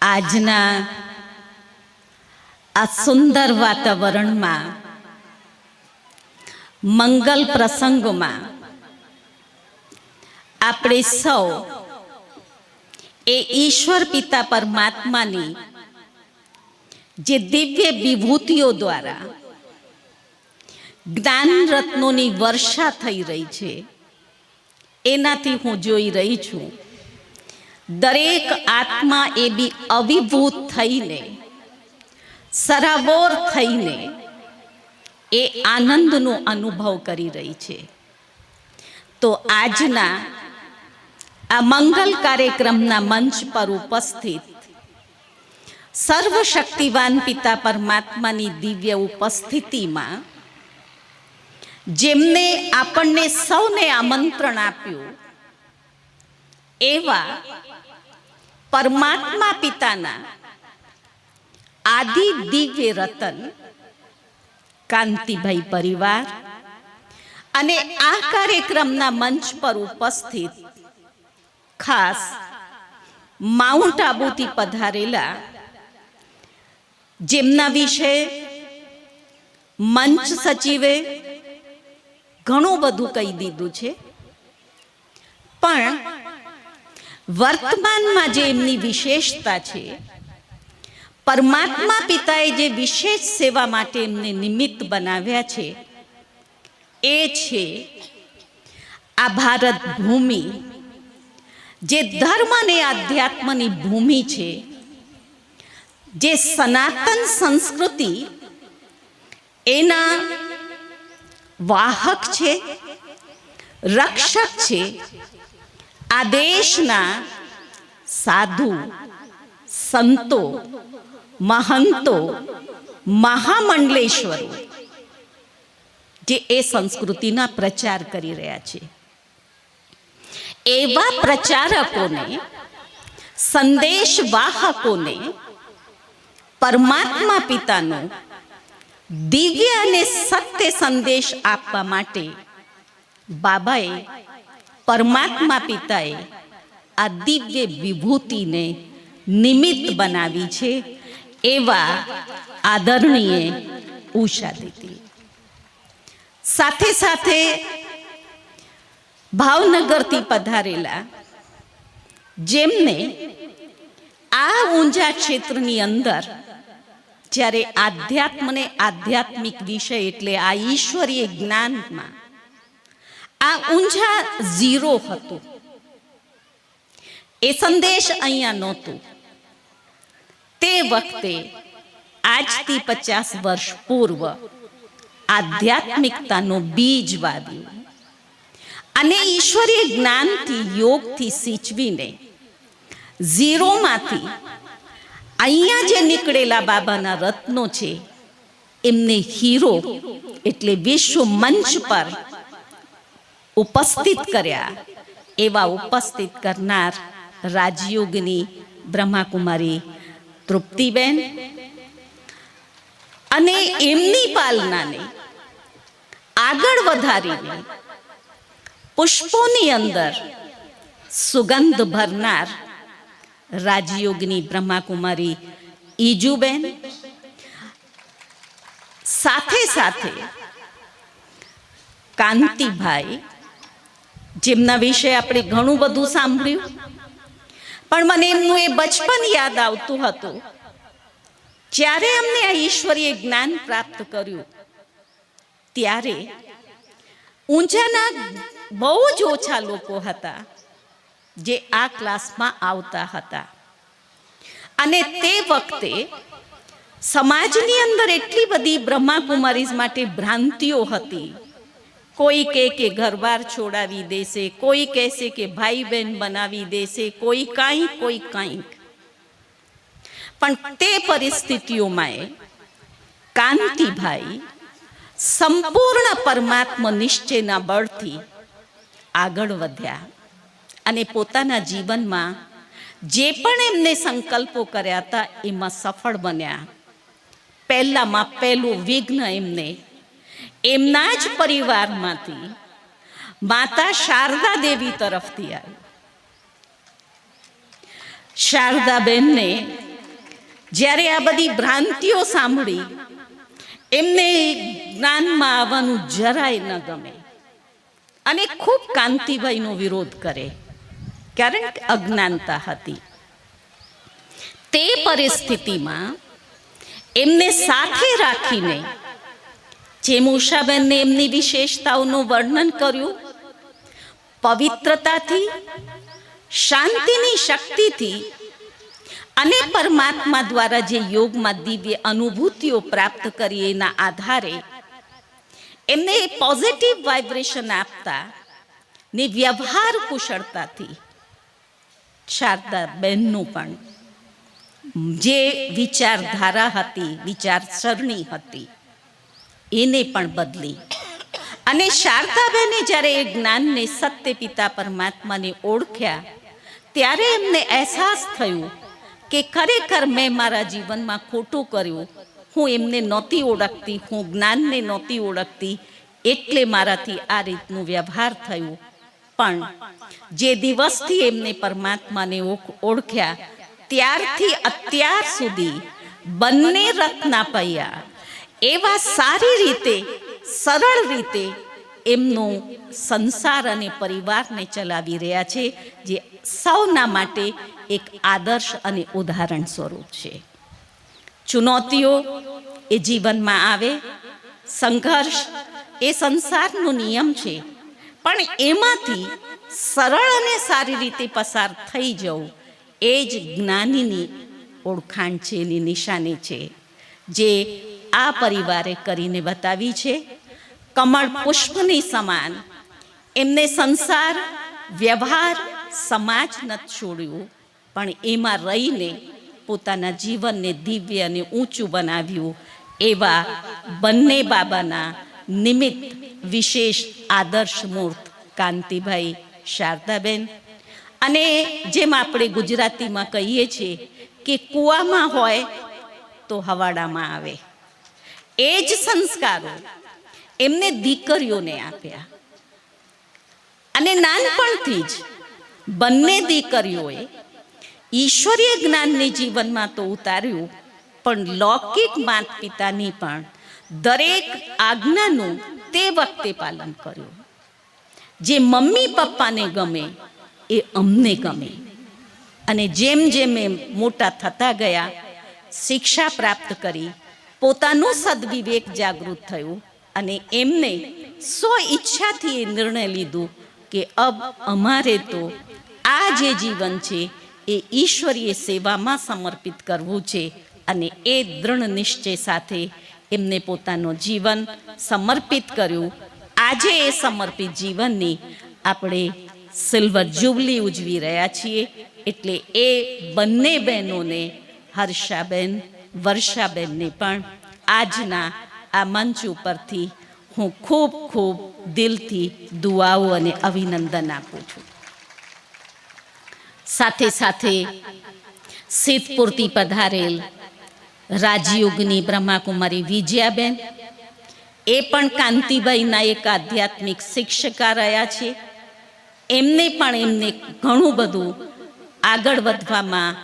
આજના આ સુંદર વાતાવરણમાં, મંગલ પ્રસંગમાં આપણે સૌ એ ઈશ્વર પિતા પરમાત્માની જે દિવ્ય વિભૂતિઓ દ્વારા જ્ઞાન રત્નોની વર્ષા થઈ રહી છે, એનાથી હું જોઈ રહી છું દરેક આત્મા એ બી અવિભૂત થઈને, સરાબોર થઈને એ આનંદનો અનુભવ કરી રહી છે. તો આજના આ મંગલ કાર્યક્રમના મંચ પર ઉપસ્થિત સર્વશક્તિવાન પિતા પરમાત્માની દિવ્ય ઉપસ્થિતિમાં જેમને આપણને સૌને આમંત્રણ આપ્યું એવા પરમાત્મા પિતાના આદિ દિવ્ય રતન કાંતિભાઈ પરિવાર અને આ કાર્યક્રમના મંચ પર ઉપસ્થિત ખાસ માઉન્ટ આબુથી પધારેલા, જેમના વિશે મંચ સચિવે ઘણું બધું કહી દીધું છે, પણ વર્તમાનમાં જે એમની વિશેષતા છે, પરમાત્મા પિતાએ જે વિશેષ સેવા માટે એમને નિમિત્ત બનાવ્યા છે, એ છે આ ભારત ભૂમિ, જે ધર્મ અને આધ્યાત્મની ભૂમિ છે, જે સનાતન સંસ્કૃતિ એના વાહક છે, રક્ષક છે. આ દેશના સાધુ, સંતો, મહંતો, મહામંડલેશ્વરો જે એ સંસ્કૃતિના પ્રચાર કરી રહ્યા છે, એવા પ્રચારકોને, સંદેશવાહકોને પરમાત્મા પિતાનો દિવ્ય અને સત્ય સંદેશ આપવા માટે બાબાએ, પરમાત્મા પિતાએ આ દિવ્ય વિભૂતિને નિમિત્ત બનાવી છે, એવા આદરણીય ઉષા દીદી. સાથે સાથે ભાવનગરથી પધારેલા, જેમને આ ઊંઝા ક્ષેત્રની અંદર જ્યારે આધ્યાત્મને આધ્યાત્મિક વિષય એટલે આ ઈશ્વરીય જ્ઞાનમાં આ ઊંઝા ઝીરો હતું, એ સંદેશ અહીંયા નહોતું. તે વખતે આજથી 50 વર્ષ પૂર્વ આધ્યાત્મિકતાનો બીજ વાવ્યું અને ઈશ્વરીય જ્ઞાનથી, યોગથી સિંચવીને ઝીરોમાંથી અહીંયા જે નીકળેલા બાબાના રત્નો છે, એમને હીરો એટલે વિશ્વ મંચ પર ઉપસ્થિત કર્યા. એવા ઉપસ્થિત કરનાર રાજયોગની બ્રહ્માકુમારી તૃપ્તિબેન અને એમની પાલનાને આગળ વધારીને પુષ્પોની અંદર સુગંધ ભરનાર રાજયોગની બ્રહ્માકુમારી ઈજુબેન, સાથે સાથે કાંતિભાઈ, જેમના વિશે આપણે ઘણું બધું સાંભળ્યું, પણ મને એમનું એ બચપન યાદ આવતું હતું જ્યારે અમને આ ઈશ્વરીય જ્ઞાન પ્રાપ્ત કર્યું. ત્યારે ઊંઝાના બહુ જ ઓછા લોકો હતા જે આ ક્લાસમાં આવતા હતા, અને તે વખતે સમાજની અંદર એટલી બધી બ્રહ્માકુમારીઝ માટે ભ્રાંતિઓ હતી. કોઈ કહે કે ઘરબાર છોડાવી દેશે, કોઈ કહેશે કે ભાઈ બહેન બનાવી દેશે, કોઈ કાંઈ, કોઈ કાંઈક. પણ તે પરિસ્થિતિઓમાં કાંતિભાઈ સંપૂર્ણ પરમાત્મા નિશ્ચયના બળથી આગળ વધ્યા અને પોતાના જીવનમાં જે પણ એમને સંકલ્પો કર્યા હતા એમાં સફળ બન્યા. પહેલામાં પહેલું વિઘ્ન એમને એમના જ પરિવારમાંથી માતા શારદા દેવી તરફથી આવ્યું. શારદાબેનને જ્યારે આ બધી ભ્રાંતિઓ સાંભળી એમને જ્ઞાનમાં આવવાનું જરાય ન ગમે અને ખૂબ કાંતિભાઈનો વિરોધ કરે, કારણ કે અજ્ઞાનતા હતી. તે પરિસ્થિતિમાં એમને સાથે રાખીને જેમ ઉષાબેનને એમની વિશેષતાઓનું વર્ણન કર્યું, પવિત્રતાથી, શાંતિની શક્તિથી અને પરમાત્મા દ્વારા જે યોગમાં દિવ્ય અનુભૂતિઓ પ્રાપ્ત કરી એના આધારે એમને પોઝિટિવ વાઇબ્રેશન આપતા ને વ્યવહાર કુશળતાથી શારદાબેનનું પણ જે વિચારધારા હતી, વિચારસરણી હતી, એને પણ બદલી અને શારદાબેને જ્યારે એ જ્ઞાનને સત્ય પિતા પરમાત્માને ઓળખ્યા ત્યારે એમને અહેસાસ થયું કે ખરેખર મેં મારા જીવનમાં ખોટું કર્યું. હું એમને નહોતી ઓળખતી, હું જ્ઞાનને નહોતી ઓળખતી, એટલે મારાથી આ રીતનું વ્યવહાર થયું. પણ જે દિવસથી એમને પરમાત્માને ઓળખ્યા ત્યારથી અત્યાર સુધી બંને રત્ના પૈયા એવા સારી રીતે, સરળ રીતે એમનો સંસાર અને પરિવારને ચલાવી રહ્યા છે, જે સૌના માટે એક આદર્શ અને ઉદાહરણ સ્વરૂપ છે. ચુનૌતીઓ એ જીવનમાં આવે, સંઘર્ષ એ સંસારનો નિયમ છે, પણ એમાંથી સરળ અને સારી રીતે પસાર થઈ જવું એ જ જ્ઞાનીની ઓળખાણ છે, એની નિશાની છે, જે આ પરિવારે કરીને બતાવી છે. કમળ પુષ્પની સમાન એમને સંસાર, વ્યવહાર, સમાજ નથી છોડ્યું, પણ એમાં રહીને પોતાના જીવનને દિવ્ય અને ઊંચું બનાવ્યું. એવા બંને બાબાના નિમિત્ત વિશેષ આદર્શ મૂર્ત કાંતિભાઈ, શારદાબેન. અને જેમ આપણે ગુજરાતીમાં કહીએ છીએ કે કૂવામાં હોય તો હવાડામાં આવે, એ જ સંસ્કારો એમને દીકરીઓને આપ્યા. અને નાનપણથી જ બંને દીકરીઓએ ઈશ્વરીય જ્ઞાનને જીવનમાં તો ઉતાર્યું, પણ લૌકિક માતા પિતાની પણ દરેક આજ્ઞાનું તે વખતે પાલન કર્યું. જે મમ્મી પપ્પાને ગમે એ અમને ગમે. અને જેમ જેમ એમ મોટા થતા ગયા, શિક્ષા પ્રાપ્ત કરી, પોતાનું સદવિવેક જાગૃત થયું અને એમને સ્વ ઈચ્છાથી એ નિર્ણય લીધું કે અબ અમારે તો આ જે જીવન છે એ ઈશ્વરીય સેવામાં સમર્પિત કરવું છે. અને એ દૃઢ નિશ્ચય સાથે એમને પોતાનું જીવન સમર્પિત કર્યું. આજે એ સમર્પિત જીવનની આપણે સિલ્વર જ્યુબલી ઉજવી રહ્યા છીએ. એટલે એ બંને બહેનોને, હર્ષાબેન, વર્ષાબેનને પણ આજના આ મંચ ઉપરથી હું ખૂબ ખૂબ દિલથી દુઆઓ અને અભિનંદન આપું છું. સાથે સાથે સિદ્ધપુરથી પધારેલ રાજયોગની બ્રહ્માકુમારી વિજયાબેન, એ પણ કાંતિભાઈના એક આધ્યાત્મિક શિક્ષકા રહ્યા છે. એમને પણ એમને ઘણું બધું આગળ વધવામાં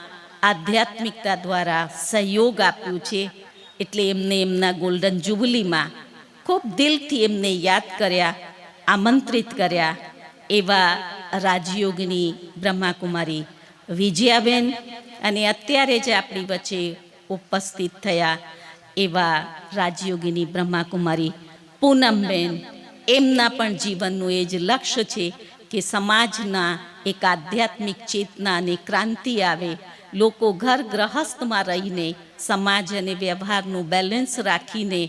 આધ્યાત્મિકતા દ્વારા સહયોગ આપ્યું છે. એટલે એમને એમના ગોલ્ડન જ્યુબલીમાં ખૂબ દિલથી એમને યાદ કર્યા, આમંત્રિત કર્યા. એવા રાજયોગની બ્રહ્માકુમારી વિજયાબેન અને અત્યારે જ આપણી વચ્ચે ઉપસ્થિત થયા એવા રાજયોગીની બ્રહ્માકુમારી પૂનમબેન, એમના પણ જીવનનું એ જ લક્ષ્ય છે કે સમાજના એક આધ્યાત્મિક ચેતના અને ક્રાંતિ આવે. લોકો ઘર ગ્રહસ્થમાં રહીને સમાજ અને વ્યવહારનું બેલેન્સ રાખીને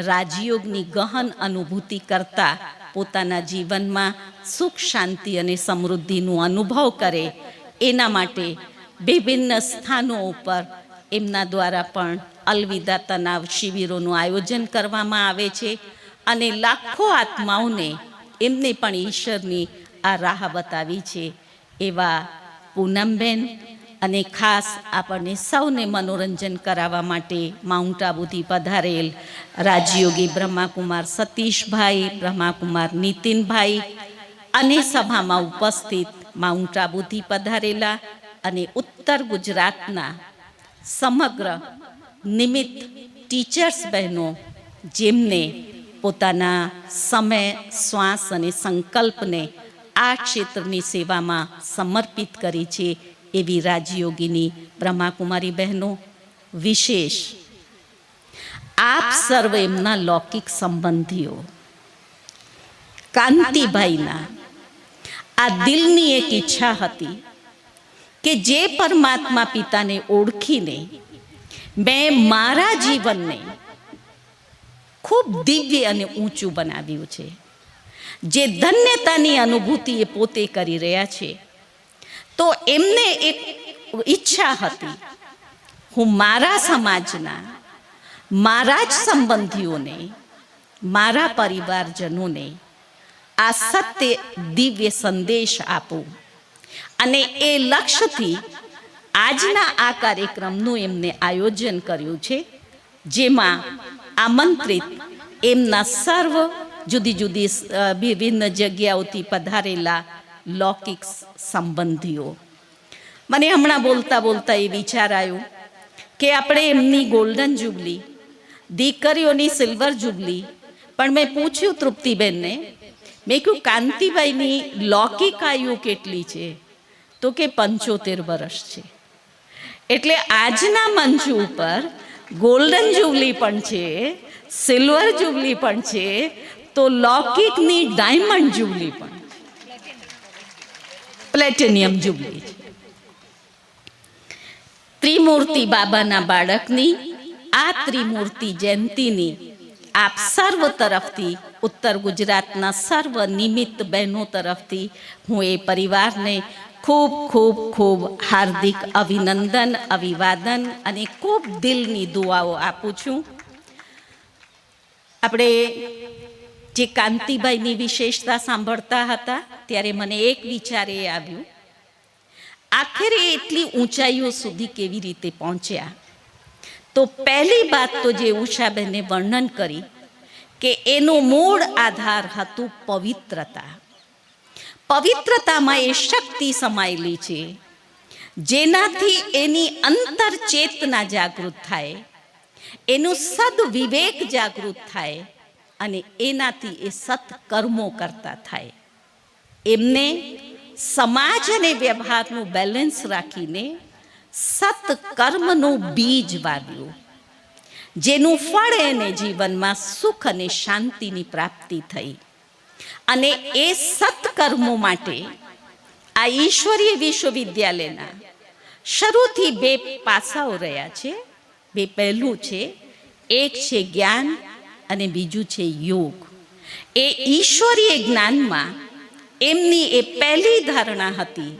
રાજયોગની ગહન અનુભૂતિ કરતા પોતાના જીવનમાં સુખ, શાંતિ અને સમૃદ્ધિનું અનુભવ કરે. એના માટે વિભિન્ન સ્થાનો ઉપર એમના દ્વારા પણ અલવિદા તનાવ શિબિરોનું આયોજન કરવામાં આવે છે. અને લાખો આત્માઓને એમને પણ ઈશ્વરની આ રાહ બતાવી છે. એવા પૂનમબેન અને ખાસ આપણને સૌને મનોરંજન કરાવવા માટે માઉન્ટ આબુથી પધારેલ રાજયોગી બ્રહ્માકુમાર સતીશભાઈ, બ્રહ્માકુમાર નીતિનભાઈ અને સભામાં ઉપસ્થિત માઉન્ટ આબુથી પધારેલા અને ઉત્તર ગુજરાતના સમગ્ર નિમિત્ત ટીચર્સ બહેનો જેમને પોતાના સમય, શ્વાસ અને સંકલ્પને આ ક્ષેત્રની સેવામાં સમર્પિત કરી છે એવી રાજયોગીની બ્રહ્માકુમારી બહેનો, વિશેષ આપ સર્વ એમના લૌકિક સંબંધીઓ, કાંતિભાઈના આ દિલની એક ઈચ્છા હતી કે જે પરમાત્મા પિતાને ઓળખીને મેં મારા જીવનને ખૂબ દિવ્ય અને ઊંચું બનાવ્યું છે, જે ધન્યતાની અનુભૂતિ એ પોતે કરી રહ્યા છે, તો એમને એક ઈચ્છા હતી હું મારા સમાજના, મારા જ સંબંધીઓને, મારા પરિવારજનોને આ સત્ય દિવ્ય સંદેશ આપું. અને એ લક્ષ્યથી આજના આ કાર્યક્રમનું એમને આયોજન કર્યું છે, જેમાં આમંત્રિત એમના સર્વ જુદી જુદી વિભિન્ન જગ્યાઓથી પધારેલા લૌકિક સંબંધીઓ. મને હમણાં બોલતા બોલતા એ વિચાર આવ્યો કે આપણે એમની ગોલ્ડન જુબલી, દીકરીઓની સિલ્વર જુબલી, પણ મેં પૂછ્યું તૃપ્તિબેનને, મેં કહ્યું કાંતિભાઈની લૌકિક આયુ કેટલી છે? તો કે 75 વર્ષ છે. એટલે આજના મંચ ઉપર ગોલ્ડન જુબલી પણ છે, સિલ્વર જુબલી પણ છે, તો લૌકિકની ડાયમંડ જુબલી પણ, પ્લેટિનિયમ જુબલી છે. ત્રિમૂર્તિ બાબાના બાળકની આ ત્રિમૂર્તિ જયંતીની આપ સર્વ તરફથી, ઉત્તર ગુજરાતના સર્વ નિમિત્ત બહેનો તરફથી હું એ પરિવારને ખૂબ ખૂબ ખૂબ હાર્દિક અભિનંદન, અભિવાદન અને ખૂબ દિલની દુઆઓ આપું છું. આપણે જે કાંતિભાઈની વિશેષતા સાંભળતા હતા ત્યારે મને એક વિચાર એ આવ્યું, આખરે એટલી ઊંચાઈઓ સુધી કેવી રીતે પહોંચ્યા? તો પહેલી વાત તો જે ઉષાબેને વર્ણન કરી કે એનો મૂળ આધાર હતું પવિત્રતા. પવિત્રતામાં એ શક્તિ સમાયેલી છે જેનાથી એની અંતર ચેતના જાગૃત થાય, એનું સદવિવેક જાગૃત થાય અને એનાથી એ સત્કર્મો કરતા થાય. એમને સમાજ અને વ્યવહારનું બેલેન્સ રાખીને સત્કર્મનું બીજ વાવ્યું, જેનું ફળ એને જીવનમાં સુખ અને શાંતિની પ્રાપ્તિ થઈ. અને એ સત્કર્મો માટે આ ઈશ્વરીય વિશ્વવિદ્યાલયના શરૂથી 2 પાસાઓ રહ્યા છે, 2 પહેલું છે. એક છે જ્ઞાન અને બીજું છે યોગ. એ ઈશ્વરીય જ્ઞાનમાં એમની એ પહેલી ધારણા હતી,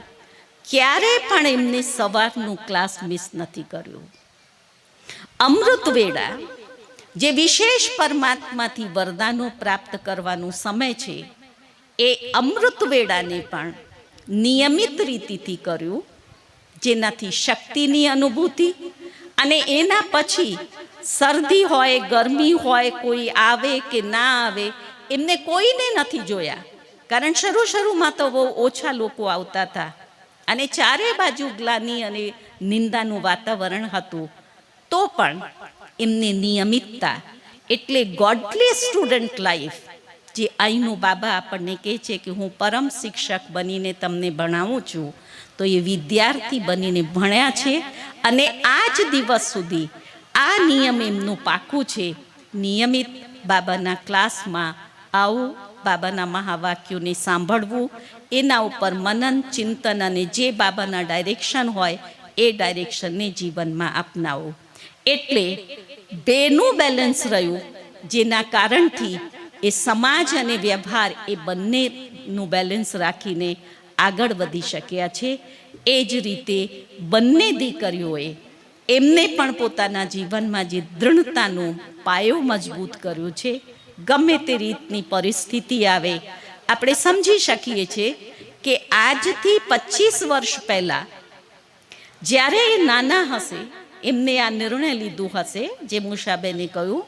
ક્યારે પણ એમને સવારનું ક્લાસ મિસ નથી કર્યું. અમૃત વેળા જે વિશેષ પરમાત્માથી વરદાનો પ્રાપ્ત કરવાનો સમય છે, એ અમૃત વેળાને પણ નિયમિત રીતિથી કર્યું, જેનાથી શક્તિની અનુભૂતિ અને એના પછી શરદી હોય, ગરમી હોય, કોઈ આવે કે ના આવે, એમને કોઈને નથી જોયા. કારણ શરૂમાં તો બહુ ઓછા લોકો આવતા હતા અને ચારે બાજુ ગ્લાની અને નિંદાનું વાતાવરણ હતું. તો પણ એમની નિયમિતતા, એટલે ગોડલી સ્ટુડન્ટ લાઈફ, જે અહીંનું બાબા આપણને કહે છે કે હું પરમ શિક્ષક બનીને તમને ભણાવું છું, તો એ વિદ્યાર્થી બનીને ભણ્યા છે. અને આજ દિવસ સુધી આ નિયમ એમનું પાકું છે, નિયમિત બાબાના ક્લાસમાં આવું, બાબાના મહાવાક્યોને સાંભળવું, એના ઉપર મનન ચિંતન અને જે બાબાના ડાયરેક્શન હોય એ ડાયરેક્શનને જીવનમાં અપનાવો. એટલે બેનું બેલેન્સ રહ્યું, જેના કારણથી એ સમાજ અને વ્યવહાર એ બંનેનું બેલેન્સ રાખીને આગળ વધી શક્યા છે. એ જ રીતે બંને દીકરીઓએ એમને પણ પોતાના જીવનમાં જે દૃઢતાનો પાયો મજબૂત કર્યો છે. ગમે તે રીતની પરિસ્થિતિ આવે, આપણે સમજી શકીએ છીએ કે આજથી 25 વર્ષ પહેલાં જ્યારે એ નાના હશે, એમને આ નિર્ણય લીધું હશે, જે મુષાબેને કહ્યું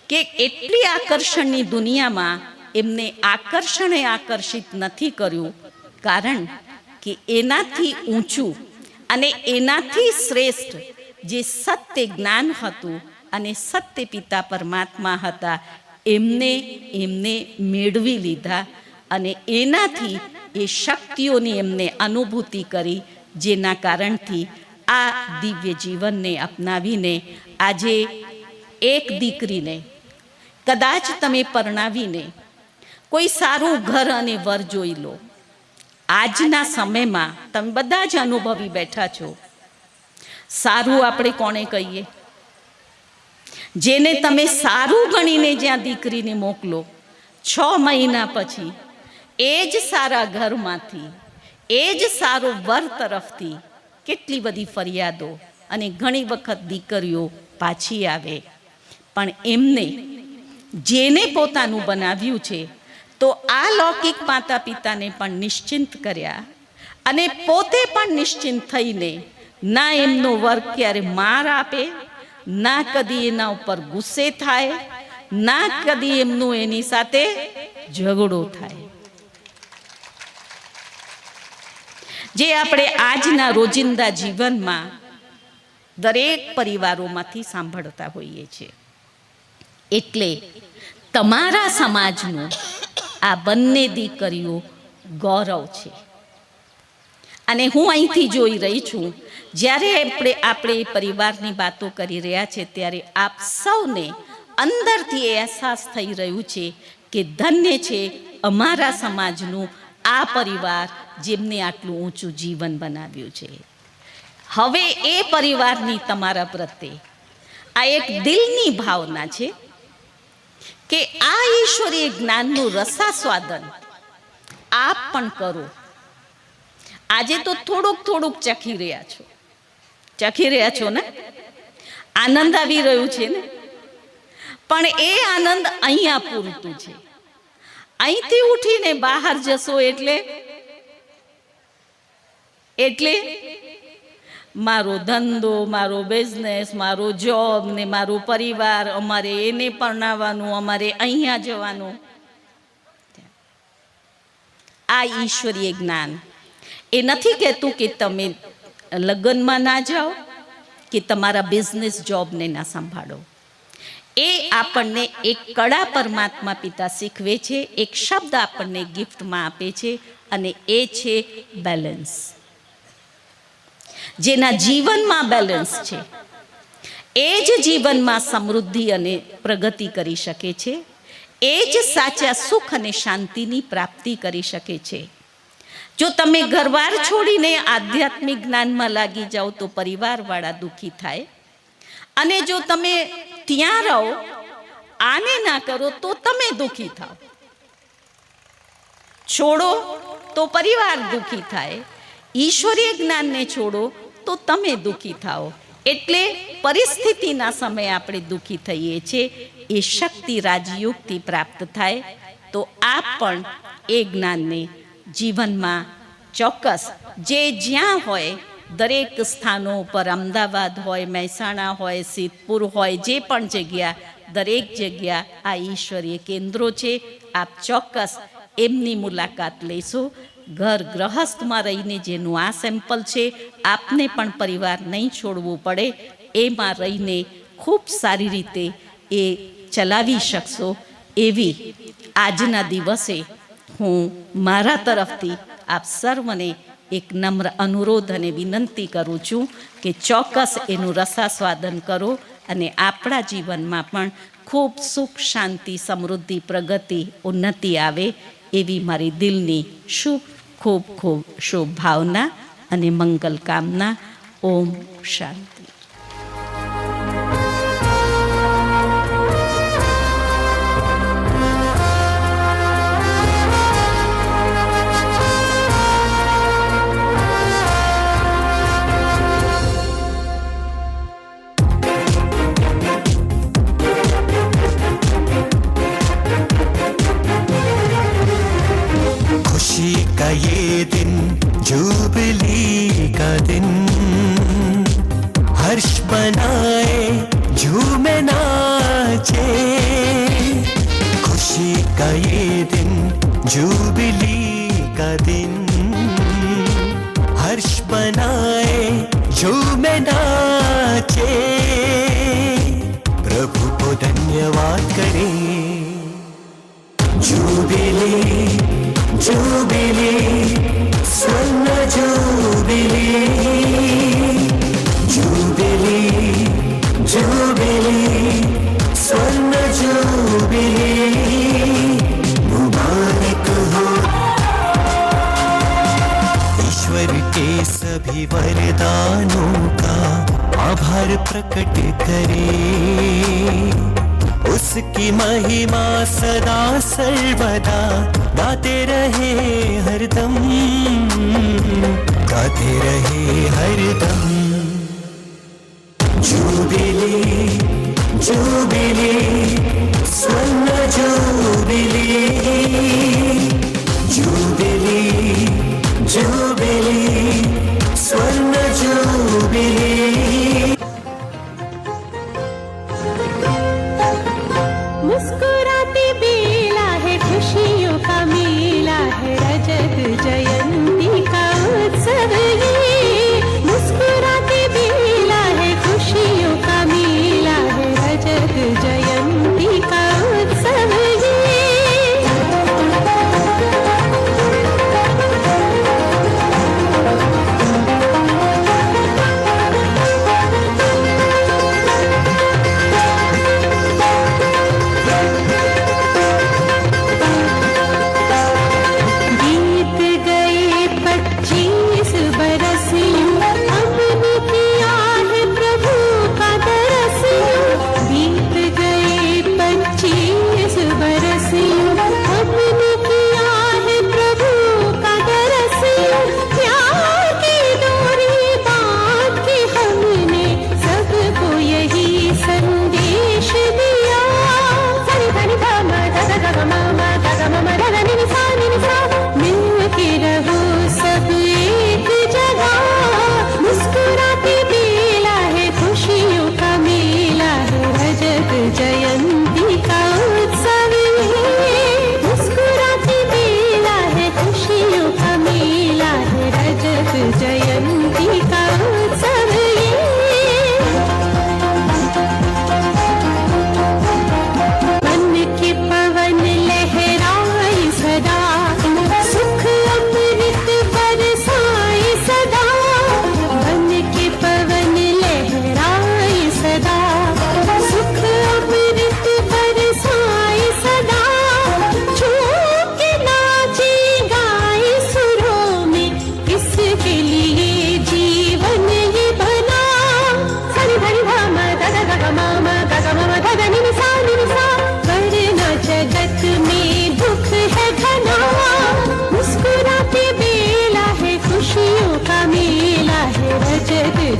કે એટલી આકર્ષણની દુનિયામાં એમને આકર્ષણે આકર્ષિત નથી કર્યું, કારણ કે એનાથી ઊંચું અને એનાથી શ્રેષ્ઠ જે સત્ય જ્ઞાન હતું અને સત્ય પિતા પરમાત્મા હતા એમને મેળવી લીધા અને એનાથી એ શક્તિઓની એમને અનુભૂતિ કરી, જેના કારણથી આ દિવ્ય જીવનને અપનાવીને આજે એક દીકરીને કદાચ તમે પરણાવીને કોઈ સારું ઘર અને વર જોઈ લો. આજના સમયમાં તમે બધા જ અનુભવી બેઠા છો. સારું આપણે કોને કહીએ? જેને તમે સારું ગણીને જ્યાં દીકરીને મોકલો, 6 મહિના પછી એ જ સારા ઘરમાંથી, એ જ સારો વર તરફથી કેટલી બધી ફરિયાદો અને ઘણી વખત દીકરીઓ પાછી આવે. પણ એમને જેને પોતાનું બનાવ્યું છે, તો આ લૌકિક માતા પિતાને પણ નિશ્ચિંત કર્યા અને પોતે પણ નિશ્ચિંત થઈને ના એમનો વર ક્યારે માર આપે, ના કદી એના ઉપર ગુસ્સે થાય, ના કદી એમનું એની સાથે ઝઘડો થાય. જે આપણે આજના રોજિંદા જીવનમાં દરેક પરિવારોમાંથી સાંભળતા હોઈએ છીએ. એટલે તમારા સમાજનું આ બંને દીકરીઓ ગૌરવ છે. અને હું અહીંથી જોઈ રહી છું, જ્યારે આપણે પરિવારની વાતો કરી રહ્યા છે, ત્યારે આપ સૌને અંદરથી અહેસાસ થઈ રહ્યું છે કે ધન્ય છે અમારા સમાજનું આ પરિવાર, જેમને આટલું ઊંચું જીવન બનાવ્યું છે. હવે એ પરિવારની તમારા પ્રત્યે આ એક દિલની ભાવના છે કે આ ઈશ્વરીય જ્ઞાનનું રસાસ્વાદન આપ પણ કરો. આજે તો થોડુંક ચખી રહ્યા છો ને? આનંદ આવી રહ્યું છે ને? પણ એ આનંદ અહીંયા પૂરતું છે. અહીંથી ઉઠીને બહાર જશો એટલે મારો ધંધો, મારો બિઝનેસ, મારો જોબ ને મારો પરિવાર, અમારે એને પરણાવવાનું, અમારે અહીંયા જવાનું. આ ઈશ્વરીય જ્ઞાન એ નથી કહેતું કે તમે લગ્નમાં ના જાઓ કે તમારા બિઝનેસ જોબને ના સંભાળો. એ આપણને એક કળા પરમાત્મા પિતા શીખવે છે, એક શબ્દ આપણને ગિફ્ટમાં આપે છે, અને એ છે બેલેન્સ. જેના જીવનમાં બેલેન્સ છે એ જ જીવનમાં સમૃદ્ધિ અને પ્રગતિ કરી શકે છે, એ જ સાચા સુખ અને શાંતિની પ્રાપ્તિ કરી શકે છે. જો તમે ઘરવાર છોડીને આધ્યાત્મિક જ્ઞાનમાં લાગી જાઓ તો પરિવારવાળા દુઃખી થાય, અને જો તમે ત્યાં રહો, આને ના કરો તો તમે દુઃખી થાઓ. છોડો તો પરિવાર દુઃખી થાય, ઈશ્વરીય જ્ઞાનને છોડો તો તમે દુઃખી થાઓ. એટલે પરિસ્થિતિના સમયે આપણે દુઃખી થઈએ છીએ. એ શક્તિ રાજયોગથી પ્રાપ્ત થાય તો આપ પણ એ જ્ઞાનને જીવનમાં ચોક્કસ જે જ્યાં હોય દરેક સ્થાનો પર, અમદાવાદ હોય, મહેસાણા હોય, સિદ્ધપુર હોય, જે પણ જગ્યા, દરેક જગ્યા આ ઈશ્વરીય કેન્દ્રો છે. આપ ચોક્કસ એમની મુલાકાત લેશો. ઘર ગ્રહસ્થમાં રહીને જેનું આ સેમ્પલ છે, આપને પણ પરિવાર નહીં છોડવું પડે, એમાં રહીને ખૂબ સારી રીતે એ ચલાવી શકશો. એવી આજના દિવસે હું મારા તરફથી આપ સર્વને એક નમ્ર અનુરોધ અને વિનંતી કરું છું કે ચોક્કસ એનું રસાસ્વાદન કરો અને આપણા જીવનમાં પણ ખૂબ સુખ, શાંતિ, સમૃદ્ધિ, પ્રગતિ, ઉન્નતિ આવે, એવી મારી દિલની ખૂબ શુભ ભાવના અને મંગલ કામના. ઓમ શાંતિ. का ये दिन जुबली का दिन, हर्ष बनाए झूमे नाचे. खुशी का ये दिन जुबली का दिन, हर्ष बनाए झूमे नाचे. पहुँचे प्रभु को धन्यवाद करें। जुबिली जुबिली स्वर्ण जुबिली, जुबिली जुबिली स्वर्ण जुबिली मुबारक हो। ईश्वर के सभी वरदानों का आभार प्रकट करें, उसकी महिमा सदा सर्वदा गाते रहे हरदम, गाते रहे हरदम। जुबिली जुबिली स्वर्ण जुबिली, जुबिली जुबिली स्वर्ण जुबिली। मुस्कुराते बेला है खुशियों का मेला है, रजत जयंती का उत्सव ये। मुस्कुराते बेला है खुशियों का मेला है, रजत जयंती का उत्सव ये।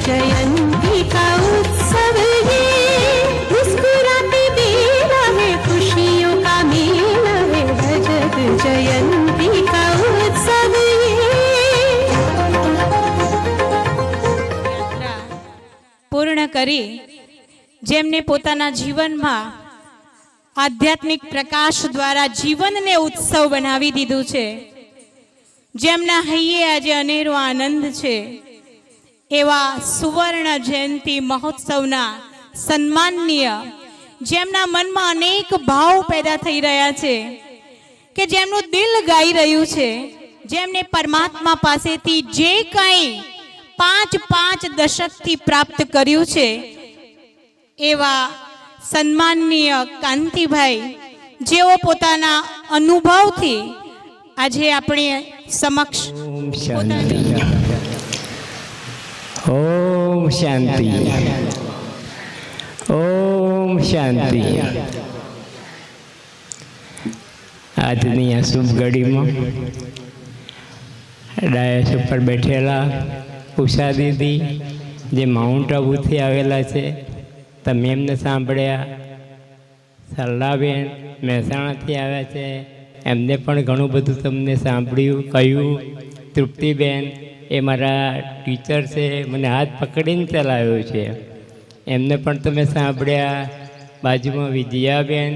जयंती का उत्सव ये। मुस्कुराते बेला है खुशियों का मेला है, रजत जयंती का उत्सव ये। પૂર્ણ કરી જેમને પોતાના જીવનમાં આધ્યાત્મિક પ્રકાશ દ્વારા જીવનને ઉત્સવ બનાવી દીધું છે, જેમના હૈયે આજે અનેરો આનંદ છે, એવા સુવર્ણ જયંતિ મહોત્સવના સન્માનનીય, જેમના મનમાં અનેક ભાવ પેદા થઈ રહ્યા છે, કે જેમનું દિલ ગાઈ રહ્યું છે, જેમને પરમાત્મા પાસેથી જે કંઈ 5 દશકથી પ્રાપ્ત કર્યું છે, એવા સન્માનનીય કાંતિભાઈ, જેઓ પોતાના અનુભવથી આજે આપણી સમક્ષ ओम शांति, ओम शांति। આજની આ શુભ ઘડીમાં ડાયસ ઉપર બેઠેલા ઉષા દીદી, જે માઉન્ટ આબુથી આવેલા છે, તમે એમને સાંભળ્યા. સરલાબેન મહેસાણાથી આવ્યા છે, એમને પણ ઘણું બધું તમને સાંભળ્યું કહ્યું. તૃપ્તિબેન એ મારા ટીચર છે, મને હાથ પકડીને ચલાવ્યો છે, એમને પણ તમે સાંભળ્યા. બાજુમાં વિજયાબેન,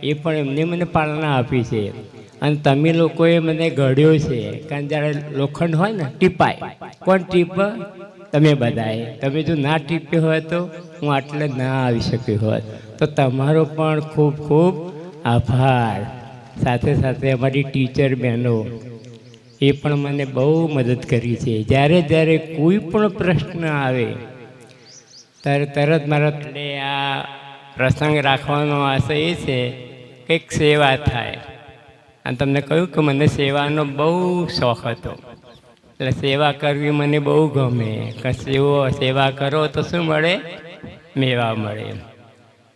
એ પણ એમને મને પાલના આપી છે. અને તમે લોકોએ મને ઘડ્યો છે, કારણ જ્યારે લોખંડ હોય ને ટીપાય, કોણ ટીપ? તમે બધાએ. તમે જો ના ટીપ્યો હોય તો હું આટલે ના આવી શક્યો હોત. તો તમારો પણ ખૂબ ખૂબ આભાર. સાથે સાથે અમારી ટીચર બહેનો એ પણ મને બહુ મદદ કરી છે. જ્યારે જ્યારે કોઈ પણ પ્રશ્ન આવે ત્યારે તરત મારા એટલે આ પ્રસંગ રાખવાનો આશય એ છે કંઈક સેવા થાય. અને તમને કહ્યું કે મને સેવાનો બહુ શોખ હતો, એટલે સેવા કરવી મને બહુ ગમે. કે સેવા કરો તો શું મળે? મેવા મળે.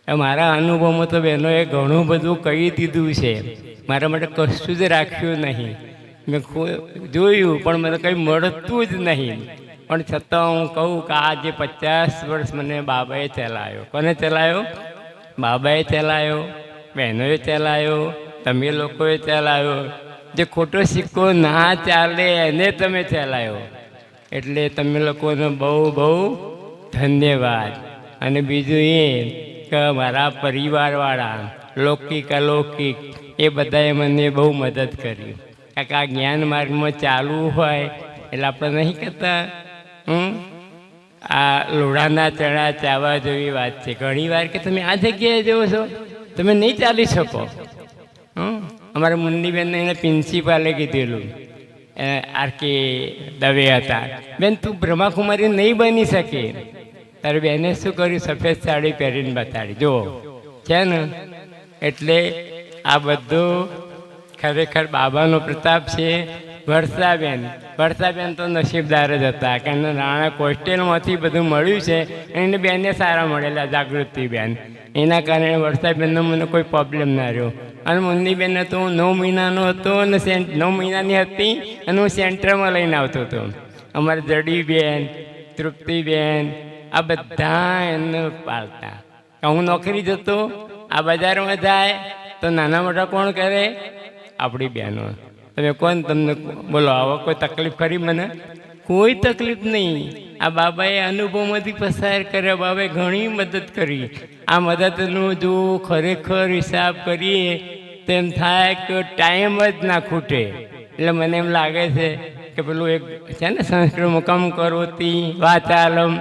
મારા અનુભવમાં તો બહેનોએ ઘણું બધું કહી દીધું છે. મારા માટે કશું જ રાખ્યું નહીં. મેં જોયું પણ મને કંઈ મળતું જ નહીં. પણ છતાં હું કહું કે આ જે 50 વર્ષ મને બાબાએ ચલાવ્યો. કોને ચલાવ્યો? બાબાએ ચલાવ્યો, બહેનોએ ચલાવ્યો, તમે લોકોએ ચલાવ્યો. જે ખોટો સિક્કો ના ચાલે એને તમે ચલાવ્યો. એટલે તમે લોકોનો બહુ બહુ ધન્યવાદ. અને બીજું એ કે મારા પરિવારવાળા લૌકિક અલૌકિક એ બધાએ મને બહુ મદદ કરી. કારણ કે આ જ્ઞાન માર્ગમાં ચાલવું હોય એટલે આપણે નહીં કહેતા આ લોઢાના ચણા ચાવવા જેવી વાત છે. ઘણી વાર કે તમે આ જગ્યાએ જવો છો, તમે નહીં ચાલી શકો. અમારા મુન્નીબેનને એને પ્રિન્સિપાલે કીધેલું, આર.કે. દવે હતા, બેન તું બ્રહ્માકુમારી નહીં બની શકે. તારે બેને શું કર્યું? સફેદ સાડી પહેરીને બતાડી. જુઓ છે ને. એટલે આ બધું ખરેખર બાબાનો પ્રતાપ છે. વર્ષાબેન તો નસીબદાર જ હતા કે એને રાણા કોસ્ટેલમાંથી બધું મળ્યું છે. એને બેને સારા મળેલા, જાગૃતિબેન. એના કારણે વર્ષાબેનનો મને કોઈ પ્રોબ્લેમ ના રહ્યો. અને મુન્નીબેનને તો હું 9 મહિનાનો હતો અને 9 મહિનાની હતી અને હું સેન્ટરમાં લઈને આવતો હતો. અમારે જડીબેન, તૃપ્તિબેન આ બધા એને પાલતા. હું નોકરી જતો, આ બજારમાં જાય તો નાના મોટા કોણ કરે? આપણી બહેનો. તમે કોણ? તમને બોલો આવો કોઈ તકલીફ ખરી? મને કોઈ તકલીફ નહીં. આ બાબાએ અનુભવમાંથી પસાર કર્યા. બાબાએ ઘણી મદદ કરી. આ મદદનું જો ખરેખર હિસાબ કરીએ તો એમ થાય કે ટાઈમ જ ના ખૂટે. એટલે મને એમ લાગે છે કે પેલું એક છે ને સંસ્કૃત મુકમ કરોતી વાચાલમ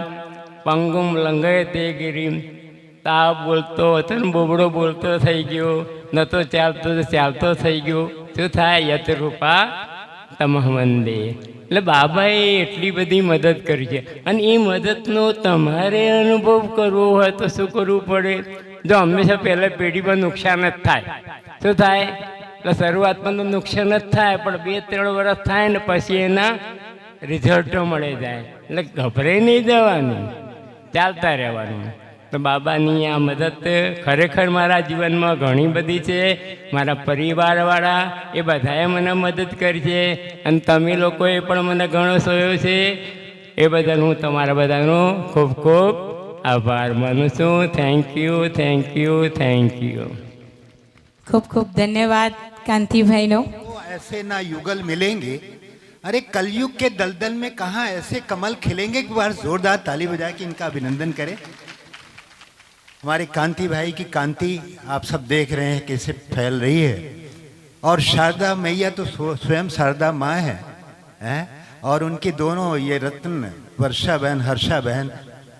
પંગુમ લંઘયતે ગિરિમ. તાવ બોલતો હતો ને બોબડો બોલતો થઈ ગયો, નતો ચાલતો તો ચાલતો થઈ ગયો. શું થાય? યતરૂપા તમહમંદે. એટલે બાબાએ એટલી બધી મદદ કરી છે. અને એ મદદનો તમારે અનુભવ કરવો હોય તો શું કરવું પડે? જો હંમેશા પહેલાં પેઢી પર નુકસાન જ થાય. શું થાય? એટલે શરૂઆતમાં તો નુકસાન જ થાય, પણ 2-3 વર્ષ થાય ને પછી એના રિઝલ્ટો મળી જાય. એટલે ગભરાઈ નહીં જવાનું, ચાલતા રહેવાનું. તો બાબાની આ મદદ ખરેખર મારા જીવનમાં ઘણી બધી છે. મારા પરિવારવાળા એ બધાએ મને મદદ કરી છે. અને તમે લોકોએ પણ મને ઘણો સહયોગ છે. એ બદલ હું તમારા બધાનો ખૂબ ખૂબ આભાર માનું છું. Thank you, thank you, thank you. ખૂબ ખૂબ ધન્યવાદ કાંતિભાઈનો. ऐसे ना युगल मिलेंगे. अरे कलयुग के दलदल में कहाँ ऐसे कमल खिलेंगे. एक बार जोरदार ताली बजा के इनका अभिनंदन करें. हमारे कांति भाई की कांति आप सब देख रहे हैं कैसे फैल रही है. और शारदा मैया तो स्वयं शारदा माँ है, और उनके दोनों ये रत्न वर्षा बहन, हर्षा बहन,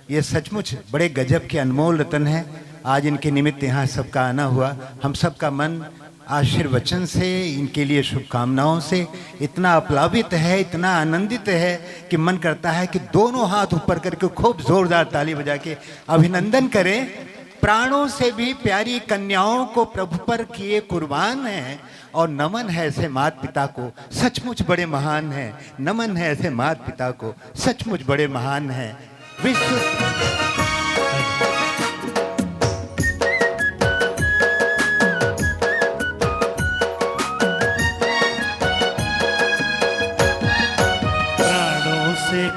ये सचमुच बड़े गजब के अनमोल रत्न हैं. आज इनके निमित्त यहाँ सबका आना हुआ. हम सबका मन आशीर्वचन से, इनके लिए शुभकामनाओं से इतना अप्लावित है, इतना आनंदित है कि मन करता है कि दोनों हाथ ऊपर करके खूब जोरदार ताली बजा के अभिनंदन करें. प्राणों से भी प्यारी कन्याओं को प्रभु पर किए कुर्बान हैं. और नमन है ऐसे माता पिता को, सचमुच बड़े महान हैं. नमन है ऐसे माता पिता को, सचमुच बड़े महान हैं. विश्व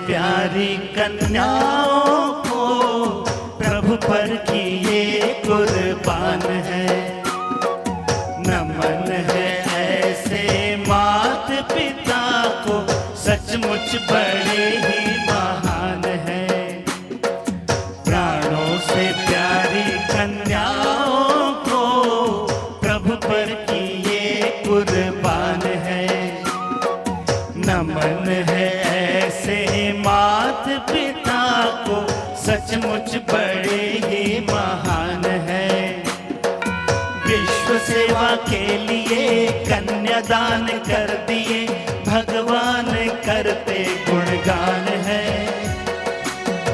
प्यारी कन्याओं को प्रभु पर किए कुर्बान है. नमन है ऐसे मात पिता को, सचमुच बड़े ही महान है. प्राणों से प्यारी कन्याओं को प्रभु पर किए कुर्बान है. नमन है ऐसे मात पिता लिए कन्यादान कर दिए, भगवान करते गुणगान है।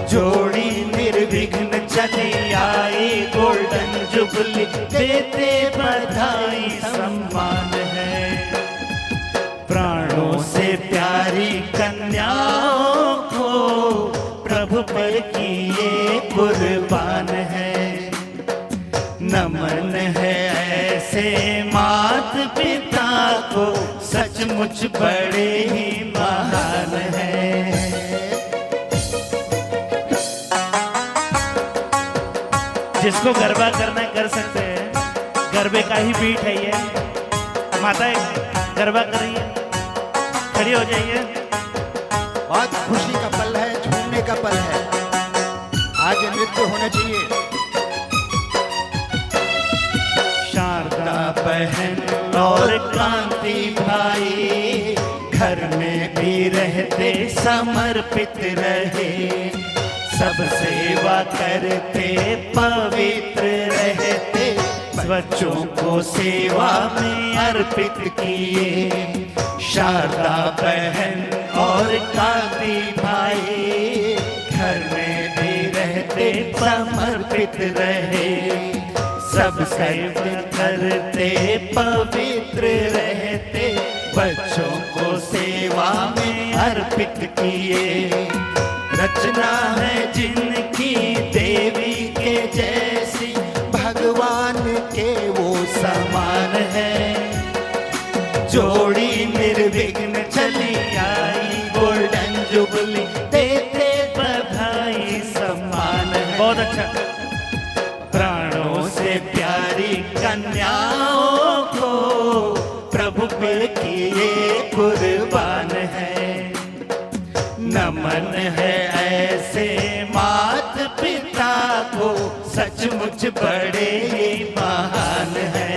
जोड़ी निर्विघ्न चली आई, गोल्डन जुबली देते बधाई सम्मान है। प्राणों से प्यारी कन्याओं को प्रभु पर किए कुर्बान है। नमन है ऐसे मात पिता को, सचमुच बड़े ही महान है। जिसको गरबा करना है कर सकते हैं, गरबे का ही बीट है ये। माता गरबा करिए, खड़ी हो जाइए। बहुत खुशी का पल है, झूमने का पल है, आज नृत्य होना चाहिए। शारदा बहन और कांति भाई घर में भी रहते समर्पित रहे, सब सेवा करते पवित्र रहते, बच्चों को सेवा में अर्पित किए। शारदा बहन और कांति भाई घर में भी रहते समर्पित रहे, सब सेवा करते पवित्र रहते, बच्चों को सेवा में अर्पित किए। रचना है जिनकी देवी के जैसी, भगवान के वो समान है। जोड़ी निर्विघ्न चली आई, गोल्डन जुबली देते बधाई सम्मान है। बहुत अच्छा। प्राणों से प्यारी कन्याओं को प्रभु पे किए कुर्बान है। नमन है ऐसे मात पिता को, सचमुच बड़े ही महान है।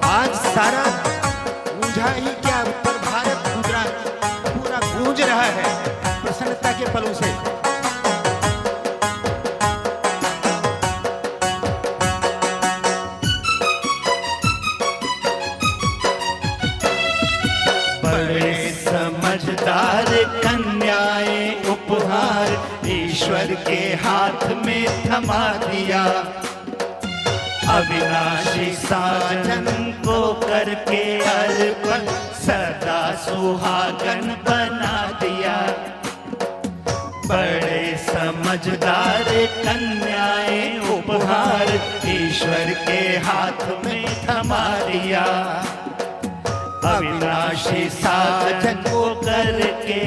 आज सारा गूंजा ही क्या, उत्तर भारत गुजरात पूरा गूंज रहा है प्रसन्नता के पलों से। बड़े समझदार कन्याएं उपहार ईश्वर के हाथ में थमा दिया, अविनाशी साजन को करके अर्पण सदा सुहागन बना दिया। बड़े समझदार कन्याएं उपहार ईश्वर के हाथ में थमा दिया, अविनाशी साजन को करके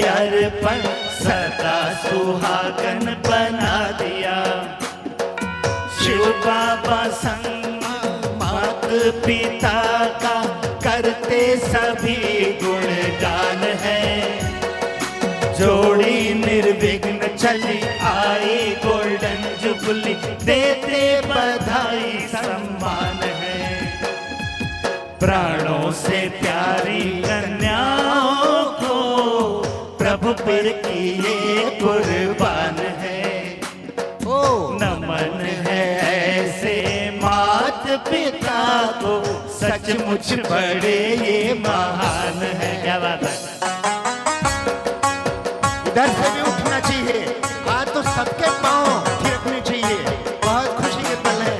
अर्पण सदा सुहागन बना दिया। शिव बाबा संग मात पिता का करते सभी गुणगान है। जोड़ी निर्विघ्न चली आई, गोल्डन जुबली देते बधाई सम्मान है। प्राणों से प्यारी कन्याओं को प्रभु पर किए कुर्बान है। ओ नमन है ऐसे मात पिता को, सचमुच बड़े ये महान है। क्या बात है। इधर से भी उठना चाहिए, आज तो सबके पांव थिरकने चाहिए। बहुत खुशी के पल है।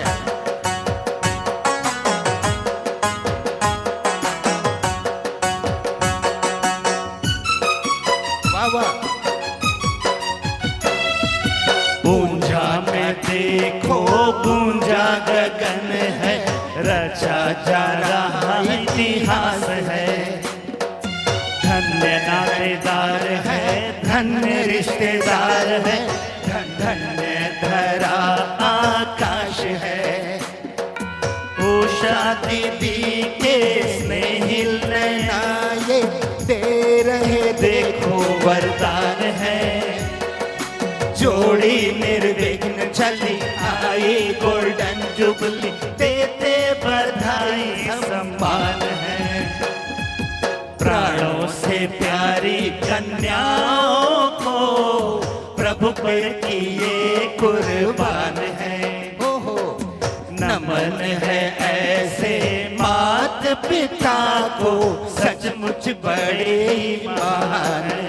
वाह वाह। पूंजा में देखो गूंजा गगन है, रचा जा रहा इतिहास है। धन्य नातेदार है, धन्य रिश्तेदार है, धन्य धरा आकाश है। उषा दीदी के स्नेहिल नैना ये दे रहे देखो वरदान है। जोड़ी निर्विघ्न चली आई, गोल्डन जुबली देते बधाई सम्मान है। प्राणों से प्यारी कन्याओं को प्रभु पर किए कुर्बान है। ओहो नमन है ऐसे मात पिता को सचमुच बड़े ईमान है।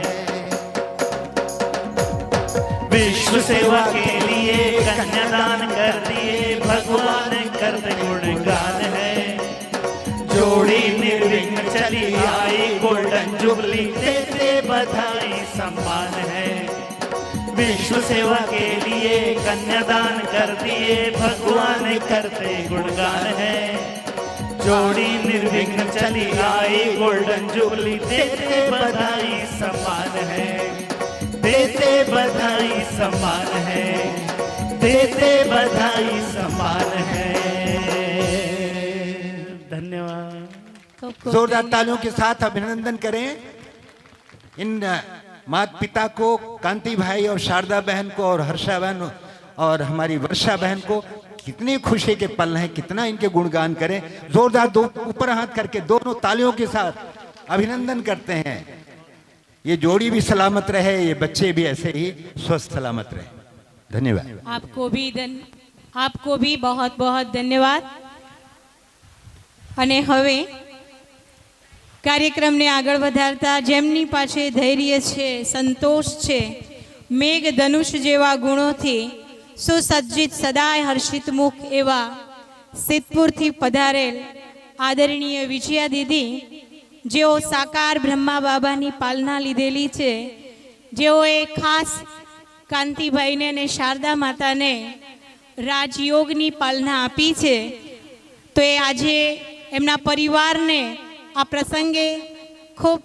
विश्व सेवा के लिए कन्यादान कर दिए भगवान करते गुणगान है। जोड़ी निर्विघ्न चली आई गोल्डन जुबली देते बधाई सम्मान है। विश्व सेवा के लिए कन्यादान कर दिए भगवान करते गुणगान है। जोड़ी निर्विघ्न चली आई गोल्डन जुबली देते बधाई सम्मान है। देते बधाई सम्मान है। देते बधाई सम्मान है। धन्यवाद। जोरदार तालियों के साथ अभिनंदन करें इन माता पिता को, कांति भाई और शारदा बहन को और हर्षा बहन और हमारी वर्षा बहन को। कितनी खुशी के पल हैं, कितना इनके गुणगान करें। जोरदार दो ऊपर हाथ करके दोनों तालियों के साथ अभिनंदन करते हैं। ये जोड़ी भी सलामत रहे, ये बच्चे भी ऐसे ही स्वस्थ सलामत रहे। धन्यवाद। आपको भी बहुत बहुत धन्यवाद। અને હવે કાર્યક્રમને આગળ વધારતા જેમની પાસે ધૈર્ય છે, સંતોષ છે, મેઘ ધનુષ જેવા ગુણોથી સુસજ્જિત સદાય હર્ષિત મુખ એવા સિદ્ધપુરથી પધારેલ આદરણીય વિજયા દીદી, જેઓ સાકાર બ્રહ્મા બાબાની પાલના લીધેલી છે, જેઓએ ખાસ કાંતિભાઈને અને શારદા માતાને રાજયોગની પાલના આપી છે, તો એ આજે એમના પરિવારને આ પ્રસંગે ખૂબ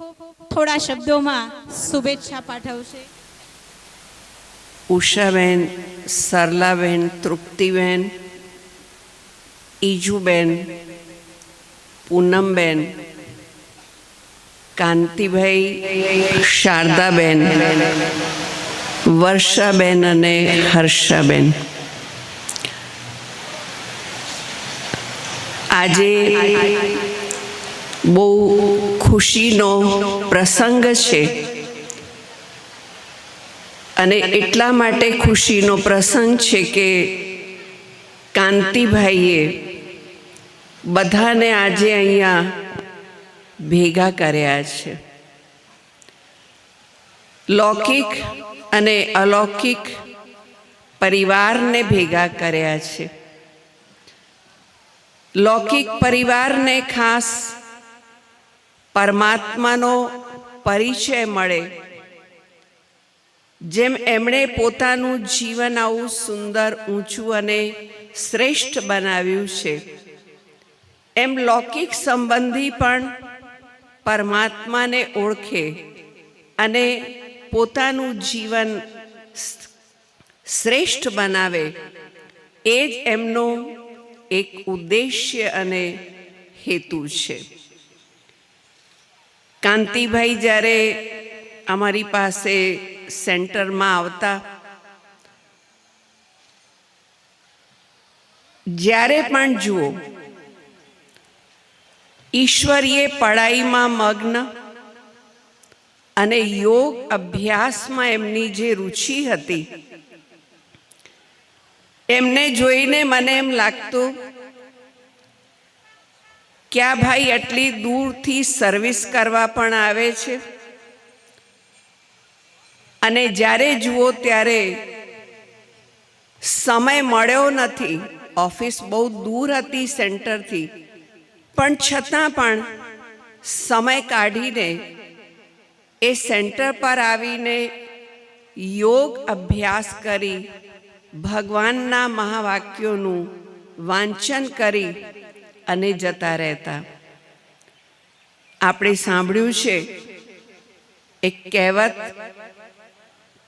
થોડા શબ્દોમાં શુભેચ્છા પાઠવશે. ઉષાબેન, સરલાબેન, તૃપ્તિબેન, ઈજુબેન, પૂનમબેન, કાંતિભાઈ, શારદાબેન, વર્ષાબેન અને હર્ષાબેન, આજે બહુ ખુશીનો પ્રસંગ છે અને એટલા માટે ખુશીનો પ્રસંગ છે કે કાંતિભાઈએ બધાને આજે અહીંયા ભેગા કર્યા છે. લૌકિક અને અલૌકિક પરિવારને ભેગા કર્યા છે. લૌકિક પરિવારને ખાસ પરમાત્માનો પરિચય મળે, જેમ એમણે પોતાનું જીવન આવું સુંદર, ઊંચું અને શ્રેષ્ઠ બનાવ્યું છે, એમ લૌકિક સંબંધી પણ પરમાત્માને ઓળખે અને પોતાનું જીવન શ્રેષ્ઠ બનાવે, એ જ એમનો એક ઉદ્દેશ્ય અને હેતુ છે. કાંતિભાઈ જ્યારે અમારી પાસે સેન્ટરમાં આવતા, જ્યારે પણ જુઓ ઈશ્વરીય પઢાઈમાં મગ્ન અને યોગ અભ્યાસમાં એમની જે રુચિ હતી, એમને જોઈને મને એમ લાગતું કે આ ભાઈ આટલી દૂરથી સર્વિસ કરવા પણ આવે છે અને જ્યારે જુઓ ત્યારે સમય મળ્યો નથી. ઓફિસ બહુ દૂર હતી સેન્ટરથી, પણ છતાં પણ સમય કાઢીને એ સેન્ટર પર આવીને યોગ અભ્યાસ કરી, ભગવાનના મહાવાક્યોનું વાંચન કરી અને જતા રહેતા. આપણે સાંભળ્યું છે એક કહેવત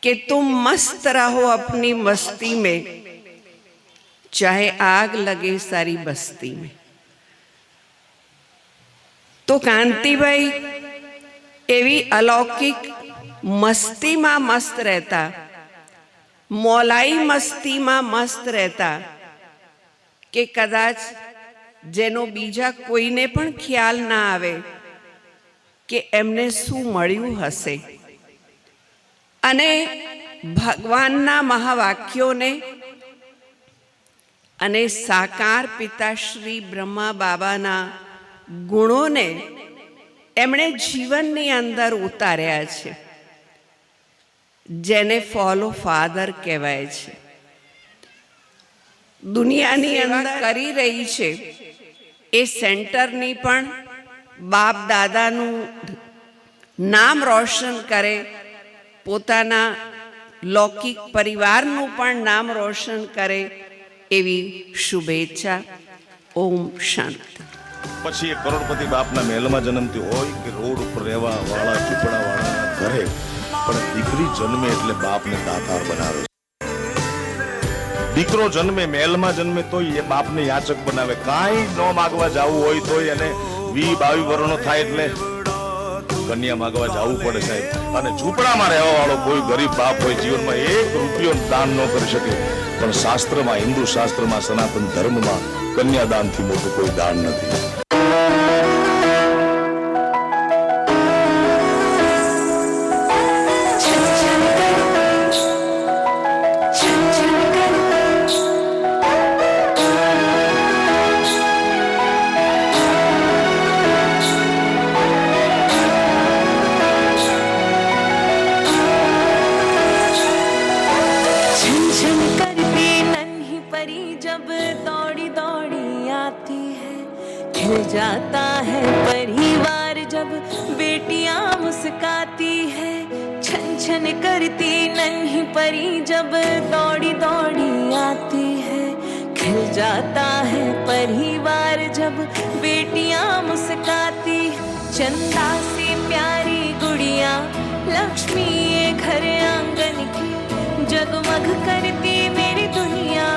કે તુમ મસ્ત રહો અપની મસ્તી में, ચાહે આગ લગે સારી બસ્તી में. તો કાંતિભાઈ એવી અલૌકિક મસ્તીમાં મસ્ત રહેતા, મોલાઈ મસ્તીમાં મસ્ત રહેતા કે કદાચ જેનો બીજા કોઈને પણ ખ્યાલ ના આવે કે એમને શું મળ્યું હશે. અને ભગવાનના મહાવાક્યોને અને સાકાર પિતા શ્રી બ્રહ્મા બાબાના ગુણોને એમણે જીવનની અંદર ઉતાર્યા છે, જેને ફોલો ફાધર કહેવાય છે. દુનિયાની અંદર કરી રહી છે એ સેન્ટરની પણ બાપ દાદાનું નામ રોશન કરે, પોતાના લૌકિક પરિવારનું પણ નામ રોશન કરે એવી શુભેચ્છા. ઓમ શાંતિ. પછી એ કરોડપતિ બાપના મહેલમાં જન્મતી હોય કે રોડ ઉપર રહેવા વાળા ઝૂંપડા વાળાના ઘરે, પણ દીકરી જન્મે એટલે બાપને દાતાર બનાવે. દીકરો જન્મે મહેલમાં જન્મે તો એ બાપને યાચક બનાવે. કાંઈ ન માગવા જવું હોય તો એને 20-22 વર્ષનો થાય એટલે કન્યા માગવા જવું પડે સાહેબ. અને ઝૂંપડામાં રહેવા વાળો કોઈ ગરીબ બાપ હોય, જીવનમાં 1 રૂપિયો દાન ન કરી શકે, પણ શાસ્ત્રમાં, હિન્દુ શાસ્ત્રમાં, સનાતન ધર્મમાં કન્યાદાનથી મોટું કોઈ દાન નથી. जाता है परिवार जब बेटियां मुस्काती है, छन छन करती नन्ही परी जब दौड़ी दौड़ी आती है. खिल जाता है परिवार जब बेटियां मुस्काती, चंदा से प्यारी गुड़िया लक्ष्मी ये घर आंगन की, जगमग करती मेरी दुनिया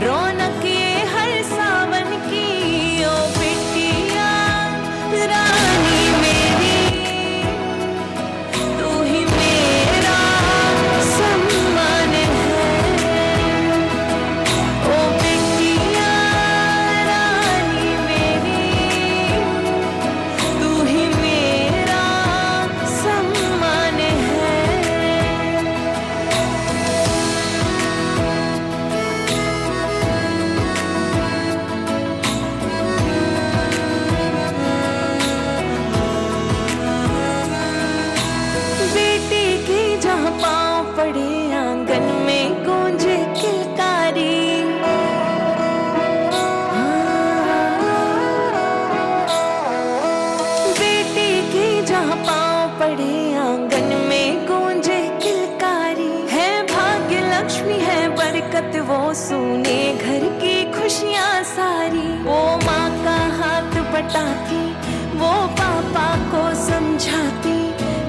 रौनक ये हर सावन की. ओ बिटिया रानी मेरी, तू ही मेरा सम्मान है. ओ बिटिया रानी मेरी, तू ही मेरा सम्मान है. पड़े आंगन में गूंजे किलकारी, बेटी की जहाँ पाँव पड़े आंगन में गूंजे किलकारी. है भाग्य लक्ष्मी है बरकत वो सुने घर की खुशियाँ सारी. वो माँ का हाथ बटाती, वो पापा को समझाती,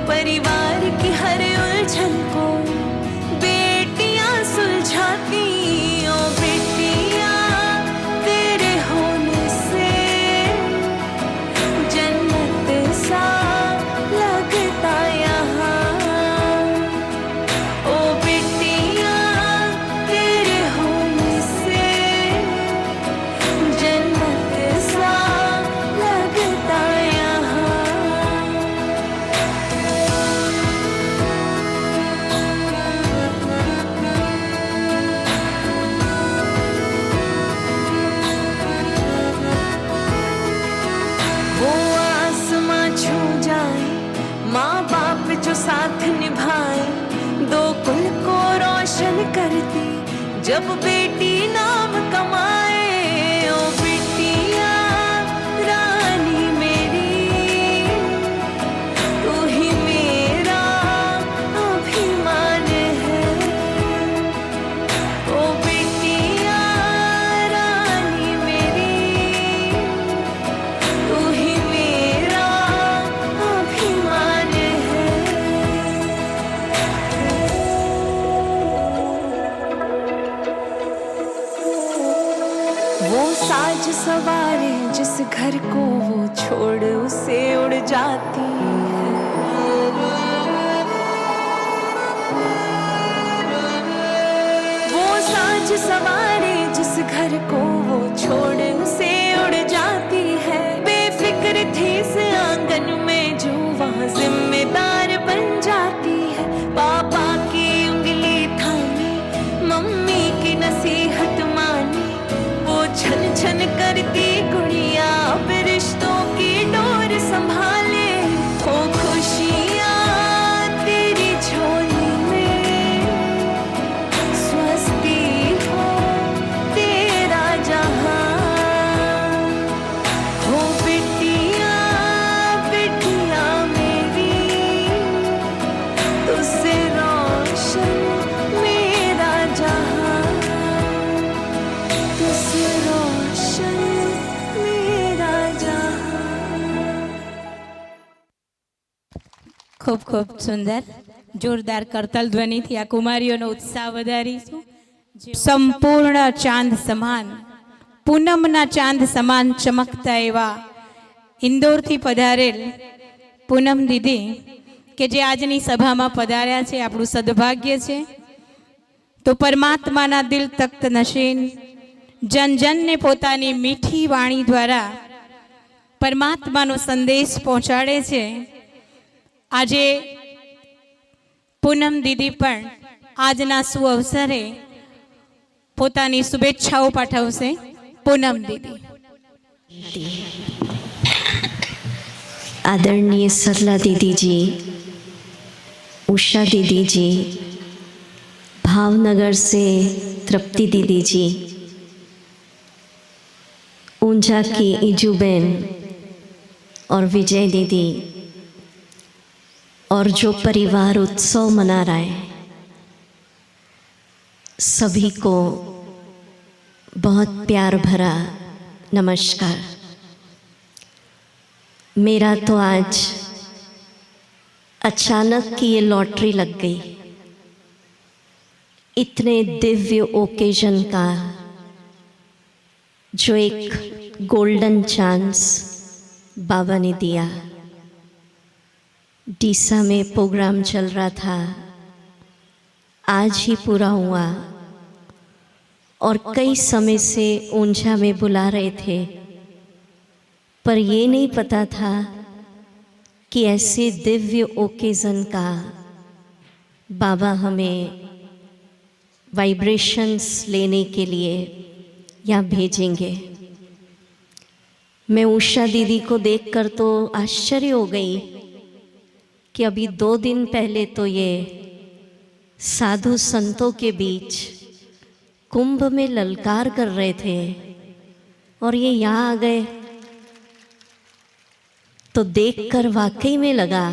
परिवार की हर उलझन को बेटियां सुलझाती. ओ बेटिया तेरे होने से जन्नत सा लगता यहाँ. ओ बेटिया तेरे होने से जन्नत सा लगता यहाँ. माँ बाप जो साथ निभाए, दो कुल को रोशन करती जब बेटी नाम कमाए. ओ बिटिया रानी मेरी, तू ही मेरा अभिमान है. ओ बिटिया रानी मेरी, तू ही मेरा अभिमान है. वो साज सवारे जिस घर को वो छोड़ उसे उड़ जाती है. वो साज सवारे जिस घर को वो छोड़ उसे उड़ जाती है. बेफिक्र थी इस आंगन में जो वहाँ जिम्मेदार बन जाती है. पापा की उंगली थामी, मम्मी की नसीहत मानी, ખૂબ ખૂબ સુંદર જોરદાર કરતલ ધ્વનિથી આ કુમારીઓનો ઉત્સાહ વધારીશું. સંપૂર્ણ ચાંદ સમાન, પૂનમના ચાંદ સમાન ચમકતા એવા ઇન્દોરથી પધારેલ પૂનમ દીદી કે જે આજની સભામાં પધાર્યા છે, આપણું સદભાગ્ય છે. તો પરમાત્માના દિલ તખ્ત નશીન જન જનને પોતાની મીઠી વાણી દ્વારા પરમાત્માનો સંદેશ પહોંચાડે છે. આજે પૂનમ દીદી પણ આજના સુઅવસરે પોતાની શુભેચ્છાઓ પાઠવશે. પૂનમ દીદી. आदरणीय सरला दीदी जी, उषा दीदी जी, भावनगर से तृप्ति दीदी जी, ऊंझा की इजूबेन और विजय दीदी, और जो परिवार उत्सव मना रहा है, सभी को बहुत प्यार भरा नमस्कार. मेरा तो आज अचानक की ये लॉटरी लग गई. इतने दिव्य ओकेजन का जो एक गोल्डन चांस बाबा ने दिया. डीसा में प्रोग्राम चल रहा था, आज ही पूरा हुआ, और कई समय से ऊंझा में बुला रहे थे, पर ये नहीं पता था कि ऐसे दिव्य ओकेजन का बाबा हमें वाइब्रेशंस लेने के लिए यहाँ भेजेंगे. मैं उषा दीदी को देखकर तो आश्चर्य हो गई कि अभी 2 दिन पहले तो ये साधु संतों के बीच कुंभ में ललकार कर रहे थे और ये यहाँ आ गए. तो देखकर वाकई में लगा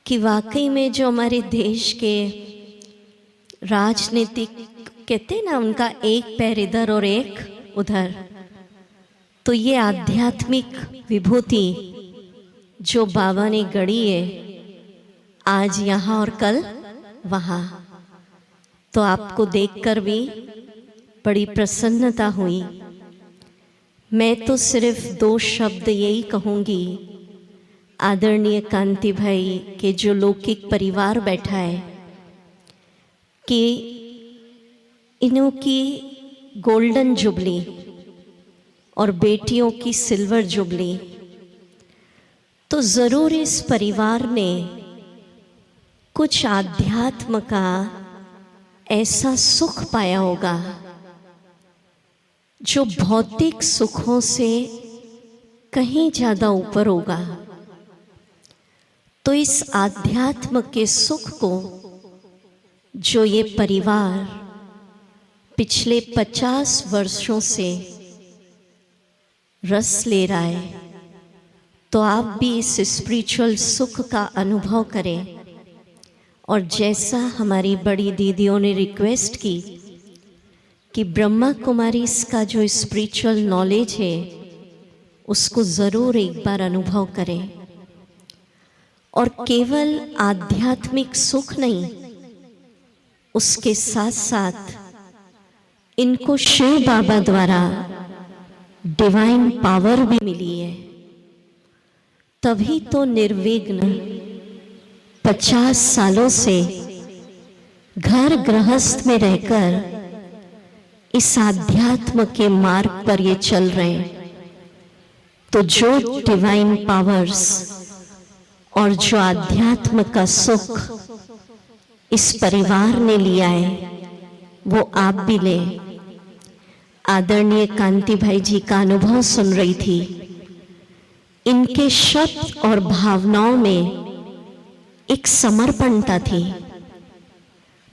कि वाकई में जो हमारे देश के राजनीतिक कहते हैं ना, उनका एक पैर इधर और एक उधर, तो ये आध्यात्मिक विभूति जो बाबा ने गढ़ी है, आज यहाँ और कल वहाँ, तो आपको देखकर भी बड़ी प्रसन्नता हुई. मैं तो सिर्फ 2 शब्द यही कहूँगी. आदरणीय कांति भाई के जो लौकिक परिवार बैठा है, कि इन्हों की गोल्डन जुबली और बेटियों की सिल्वर जुबली, तो ज़रूर इस परिवार ने कुछ आध्यात्म का ऐसा सुख पाया होगा जो भौतिक सुखों से कहीं ज़्यादा ऊपर होगा. तो इस आध्यात्म के सुख को जो ये परिवार पिछले 50 वर्षों से रस ले रहा है, तो आप भी इस स्पिरिचुअल सुख का अनुभव करें. और जैसा हमारी बड़ी दीदियों ने रिक्वेस्ट की कि ब्रह्मा कुमारी का जो स्पिरिचुअल नॉलेज है उसको ज़रूर एक बार अनुभव करें. और केवल आध्यात्मिक सुख नहीं, उसके साथ साथ इनको शिव बाबा द्वारा डिवाइन पावर भी मिली है. तभी तो निर्विघ्न 50 सालों से घर गृहस्थ में रहकर इस आध्यात्म के मार्ग पर ये चल रहे हैं. तो जो डिवाइन पावर्स और जो आध्यात्म का सुख इस परिवार ने लिया है, वो आप भी लें. आदरणीय कांति भाई जी का अनुभव सुन रही थी. इनके शब्द और भावनाओं में एक समर्पणता थी.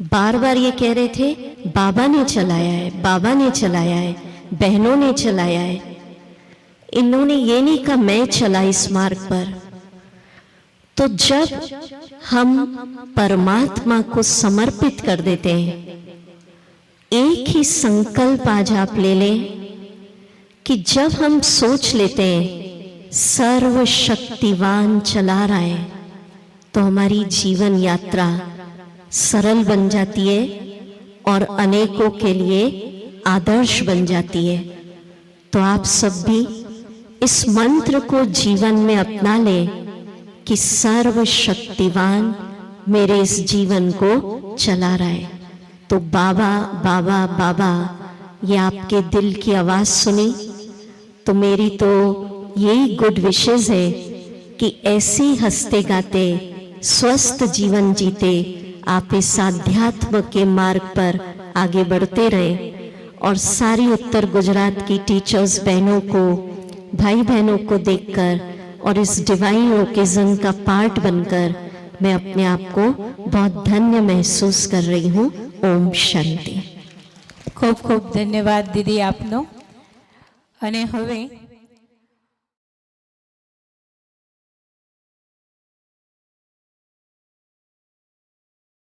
बार बार ये कह रहे थे, बाबा ने चलाया है, बाबा ने चलाया है, बहनों ने चलाया है. इन्होंने ये नहीं कहा मैं चला इस मार्ग पर. तो जब हम परमात्मा को समर्पित कर देते हैं, एक ही संकल्प आज आप ले लें कि जब हम सोच लेते हैं सर्वशक्तिवान चला रहा है, तो हमारी जीवन यात्रा सरल बन जाती है और अनेकों के लिए आदर्श बन जाती है। तो आप सब भी इस मंत्र को जीवन में अपना लें कि सर्वशक्तिवान मेरे इस जीवन को चला रहा है। तो बाबा बाबा बाबा ये आपके दिल की आवाज सुनी तो मेरी तो यही गुड विशेष है कि ऐसे हंसते गाते स्वस्थ जीवन जीते आप इस आध्यात्म के मार्ग पर आगे बढ़ते रहे और सारी उत्तर गुजरात की टीचर्स बहनों को, भाई बहनों को देखकर और इस डिवाइन ओकेजन का पार्ट बनकर मैं अपने आप को बहुत धन्य महसूस कर रही हूँ। ओम शांति। ખૂબ ખૂબ ધન્યવાદ દીદી આપનો. અને હવે